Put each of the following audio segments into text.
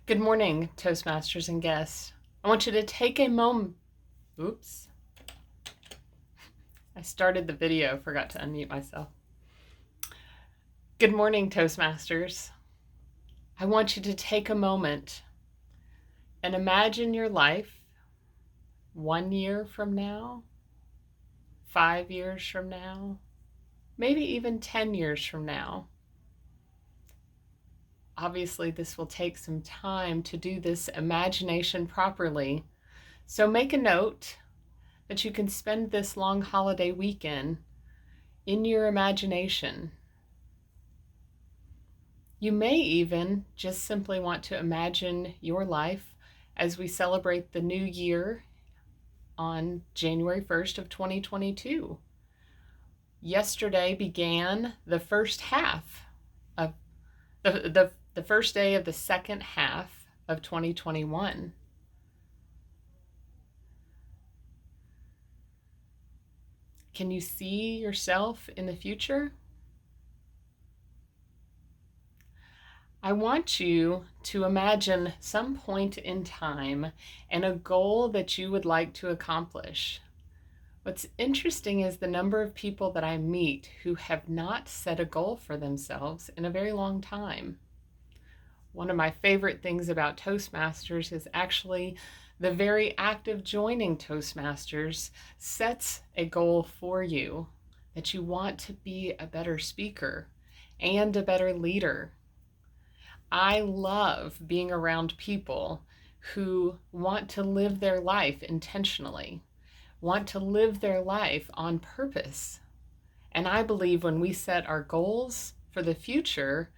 Good morning, Toastmasters and guests. I want you to take a moment. Oops. I started the video, forgot to unmute myself. Good morning, Toastmasters. I want you to take a moment and imagine your life 1 year from now, 5 years from now, maybe even 10 years from now. Obviously, this will take some time to do this imagination properly. So make a note that you can spend this long holiday weekend in your imagination. You may even just simply want to imagine your life as we celebrate the new year on January 1st of 2022. Yesterday began the first half of the first day of the second half of 2021. Can you see yourself in the future? I want you to imagine some point in time and a goal that you would like to accomplish. What's interesting is the number of people that I meet who have not set a goal for themselves in a very long time. One of my favorite things about Toastmasters is actually the very act of joining Toastmasters sets a goal for you, that you want to be a better speaker and a better leader. I love being around people who want to live their life intentionally, want to live their life on purpose. And I believe when we set our goals for the future,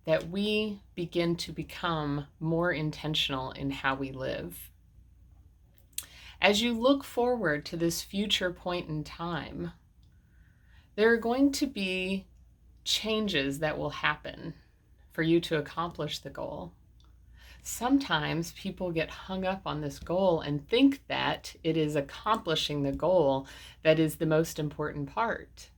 that we begin to become more intentional in how we live. As you look forward to this future point in time, there are going to be changes that will happen for you to accomplish the goal. Sometimes people get hung up on this goal and think that it is accomplishing the goal that is the most important part.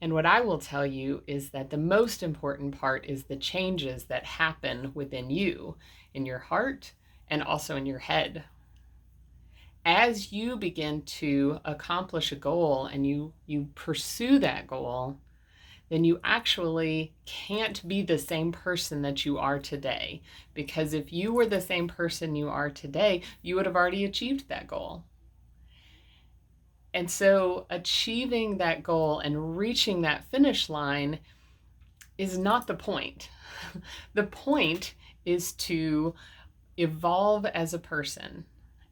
And what I will tell you is that the most important part is the changes that happen within you, in your heart, and also in your head. As you begin to accomplish a goal and you pursue that goal, then you actually can't be the same person that you are today. Because if you were the same person you are today, you would have already achieved that goal. And so achieving that goal and reaching that finish line is not the point. The point is to evolve as a person.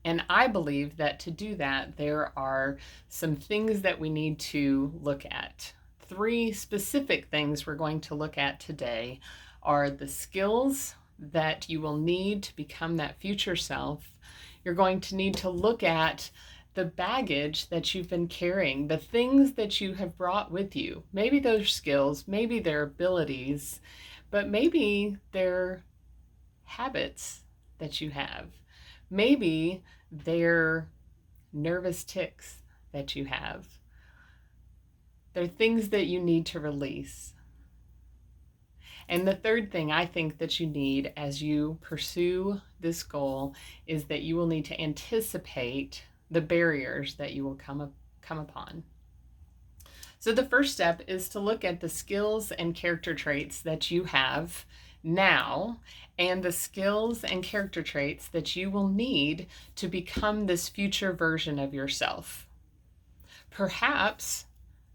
And I believe that to do that, there are some things that we need to look at. 3 specific things we're going to look at today are the skills that you will need to become that future self. You're going to need to look at the baggage that you've been carrying, the things that you have brought with you. Maybe those skills, maybe their abilities, but maybe they're habits that you have. Maybe they're nervous tics that you have. They're things that you need to release. And the third thing I think that you need as you pursue this goal is that you will need to anticipate the barriers that you will come upon. So the first step is to look at the skills and character traits that you have now and the skills and character traits that you will need to become this future version of yourself. Perhaps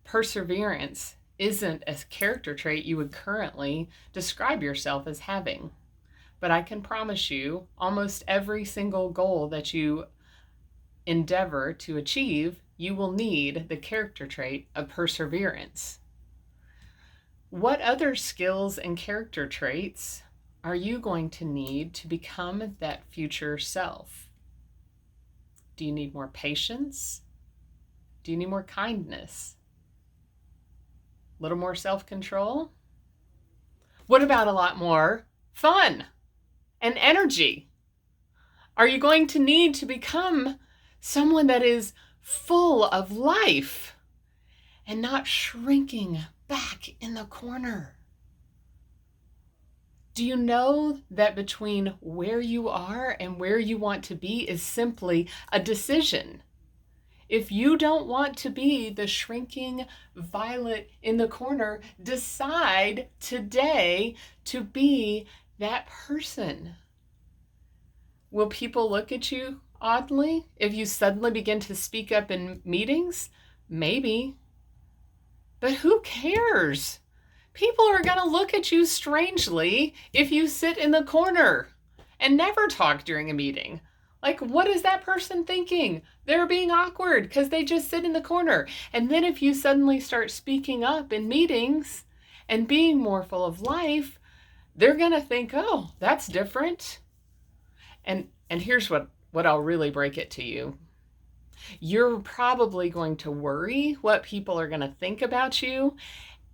perseverance isn't a character trait you would currently describe yourself as having, but I can promise you almost every single goal that you endeavor to achieve, you will need the character trait of perseverance. What other skills and character traits are you going to need to become that future self? Do you need more patience? Do you need more kindness? A little more self-control? What about a lot more fun and energy? Are you going to need to become someone that is full of life and not shrinking back in the corner? Do you know that between where you are and where you want to be is simply a decision? If you don't want to be the shrinking violet in the corner, decide today to be that person. Will people look at you oddly if you suddenly begin to speak up in meetings? Maybe. But who cares? People are going to look at you strangely if you sit in the corner and never talk during a meeting. Like, what is that person thinking? They're being awkward because they just sit in the corner. And then if you suddenly start speaking up in meetings and being more full of life, they're going to think, oh, that's different. And here's what I'll really break it to you. You're probably going to worry what people are going to think about you.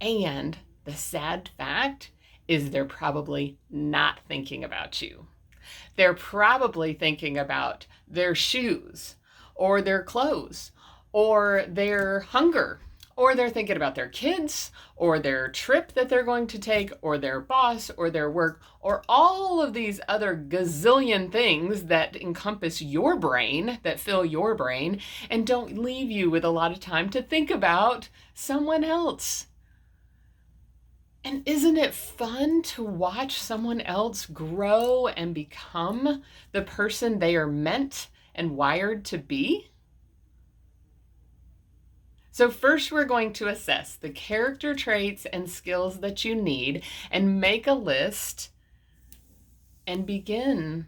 And the sad fact is they're probably not thinking about you. They're probably thinking about their shoes or their clothes or their hunger, or they're thinking about their kids or their trip that they're going to take or their boss or their work or all of these other gazillion things that encompass your brain, that fill your brain and don't leave you with a lot of time to think about someone else. And isn't it fun to watch someone else grow and become the person they are meant and wired to be? So first we're going to assess the character traits and skills that you need and make a list and begin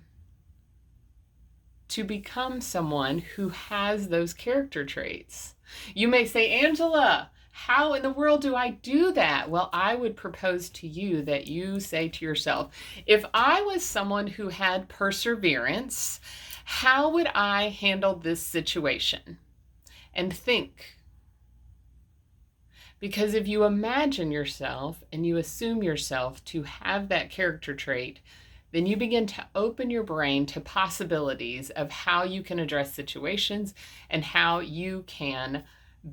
to become someone who has those character traits. You may say, Angela, how in the world do I do that? Well, I would propose to you that you say to yourself, if I was someone who had perseverance, how would I handle this situation? And think. Because if you imagine yourself and you assume yourself to have that character trait, then you begin to open your brain to possibilities of how you can address situations and how you can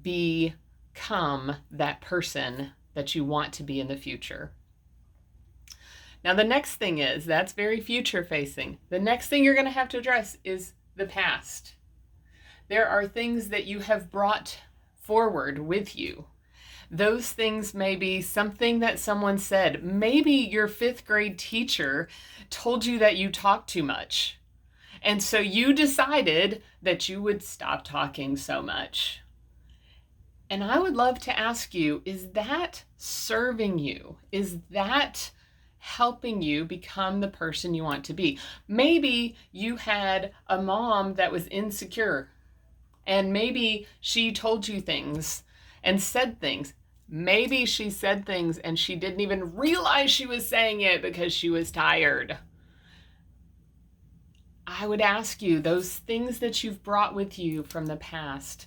become that person that you want to be in the future. Now, the next thing is, that's very future facing. The next thing you're going to have to address is the past. There are things that you have brought forward with you. Those things may be something that someone said. Maybe your 5th grade teacher told you that you talk too much. And so you decided that you would stop talking so much. And I would love to ask you, is that serving you? Is that helping you become the person you want to be? Maybe you had a mom that was insecure, and maybe she told you things and said things. Maybe she said things and she didn't even realize she was saying it because she was tired. I would ask you, those things that you've brought with you from the past,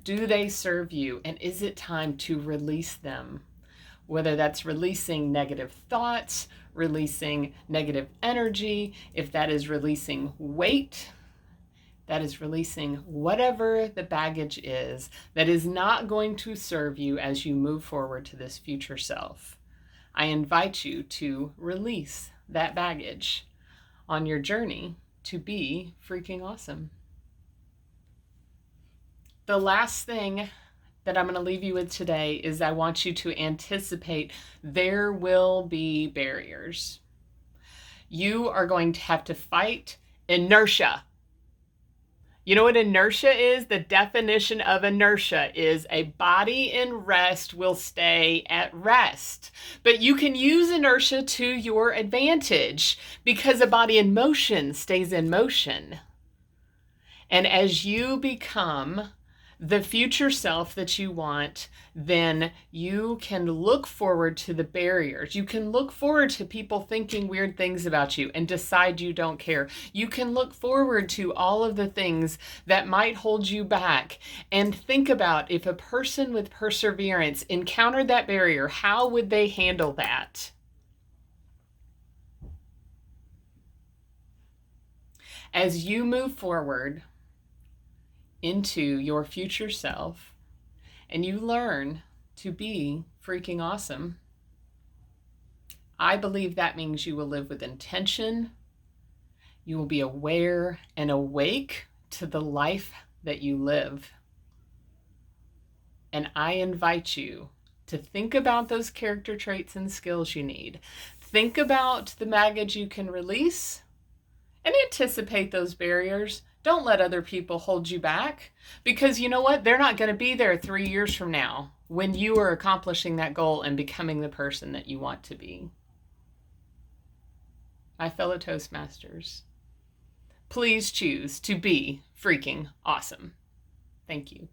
do they serve you? And is it time to release them? Whether that's releasing negative thoughts, releasing negative energy, if that is releasing weight, that is releasing whatever the baggage is that is not going to serve you as you move forward to this future self. I invite you to release that baggage on your journey to be freaking awesome. The last thing that I'm going to leave you with today is I want you to anticipate there will be barriers. You are going to have to fight inertia. You know what inertia is? The definition of inertia is a body in rest will stay at rest. But you can use inertia to your advantage because a body in motion stays in motion. And as you become the future self that you want, then you can look forward to the barriers. You can look forward to people thinking weird things about you and decide you don't care. You can look forward to all of the things that might hold you back and think about, if a person with perseverance encountered that barrier, how would they handle that? As you move forward into your future self and you learn to be freaking awesome, I believe that means you will live with intention. You will be aware and awake to the life that you live. And I invite you to think about those character traits and skills you need. Think about the baggage you can release and anticipate those barriers. Don't let other people hold you back, because you know what? They're not going to be there 3 years from now when you are accomplishing that goal and becoming the person that you want to be. My fellow Toastmasters, please choose to be freaking awesome. Thank you.